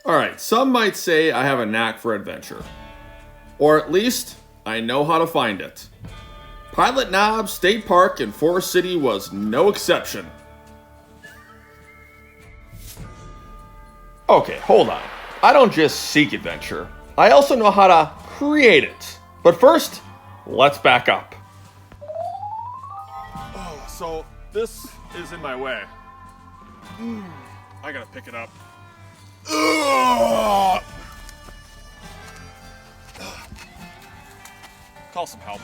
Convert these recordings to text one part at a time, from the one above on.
Alright, some might say I have a knack for adventure. Or at least, I know how to find it. Pilot Knob State Park in Forest City was no exception. Okay, hold on. I don't just seek adventure. I also know how to create it. But first, let's back up. Oh, so this is in my way. I gotta pick it up. Ugh. Call some help.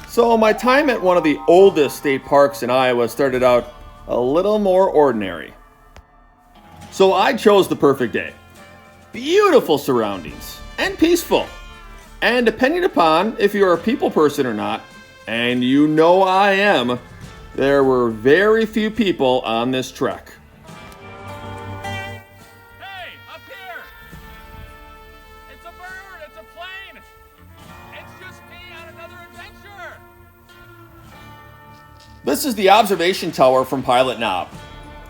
So my time at one of the oldest state parks in Iowa started out a little more ordinary. So I chose the perfect day. Beautiful surroundings and peaceful. And depending upon if you're a people person or not, and you know I am, there were very few people on this trek. Hey, up here! It's a bird, it's a plane! It's just me on another adventure! This is the observation tower from Pilot Knob.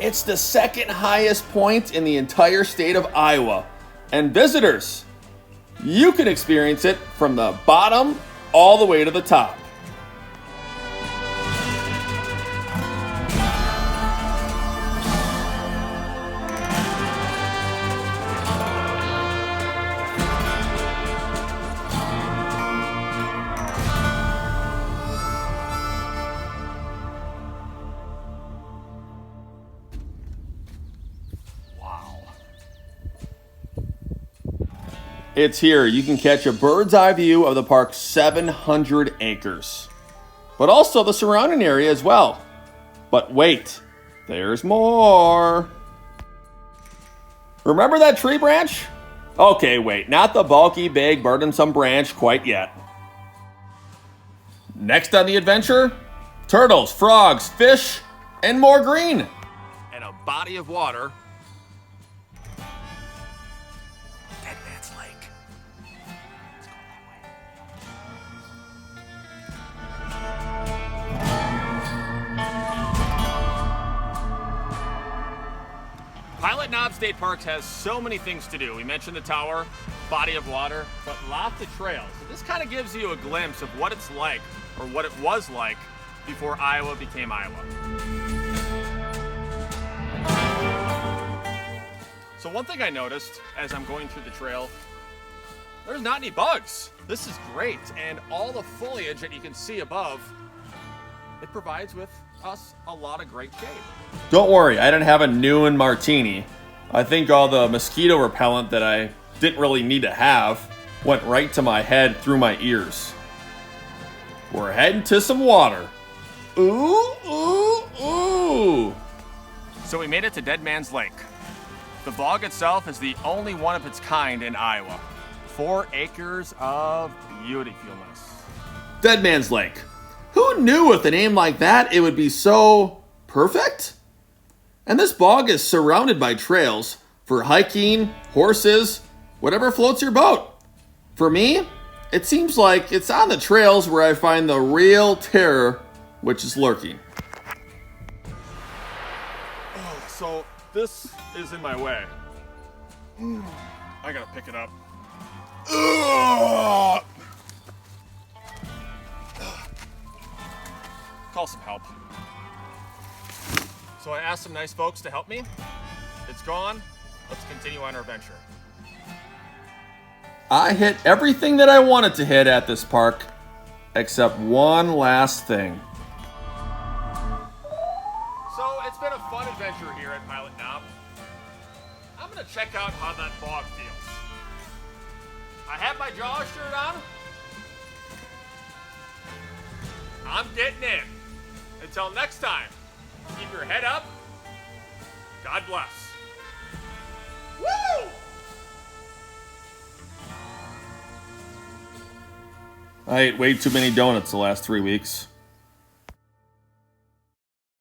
It's the second highest point in the entire state of Iowa. And visitors, you can experience it from the bottom all the way to the top. It's here. You can catch a bird's eye view of the park's 700 acres, but also the surrounding area as well. But wait, there's more. Remember that tree branch? Okay, wait, not the bulky, big, burdensome branch quite yet. Next on the adventure, turtles, frogs, fish, and more green. And a body of water. Deadman's Lake. Let's go that way. Pilot Knob State Park has so many things to do. We mentioned the tower, body of water, but lots of trails. So this kind of gives you a glimpse of what it's like, or what it was like, before Iowa became Iowa. So one thing I noticed as I'm going through the trail, there's not any bugs. This is great, and all the foliage that you can see above, it provides with us a lot of great shade. Don't worry, I didn't have a Newen martini. I think all the mosquito repellent that I didn't really need to have went right to my head through my ears. We're heading to some water. Ooh, ooh, ooh. So we made it to Deadman's Lake. The bog itself is the only one of its kind in Iowa. 4 acres of beautifulness. Deadman's Lake. Who knew with a name like that it would be so perfect? And this bog is surrounded by trails for hiking, horses, whatever floats your boat. For me, it seems like it's on the trails where I find the real terror, which is lurking. Oh, so this is in my way. I gotta pick it up. Ugh. Call some help. So I asked some nice folks to help me. It's gone. Let's continue on our adventure. I hit everything that I wanted to hit at this park, except one last thing. So it's been a fun adventure here at Pilot Knob. I'm gonna check out how that bog feels. I have my Jaws shirt on. I'm getting in. Until next time, keep your head up. God bless. Woo! I ate way too many donuts the last 3 weeks.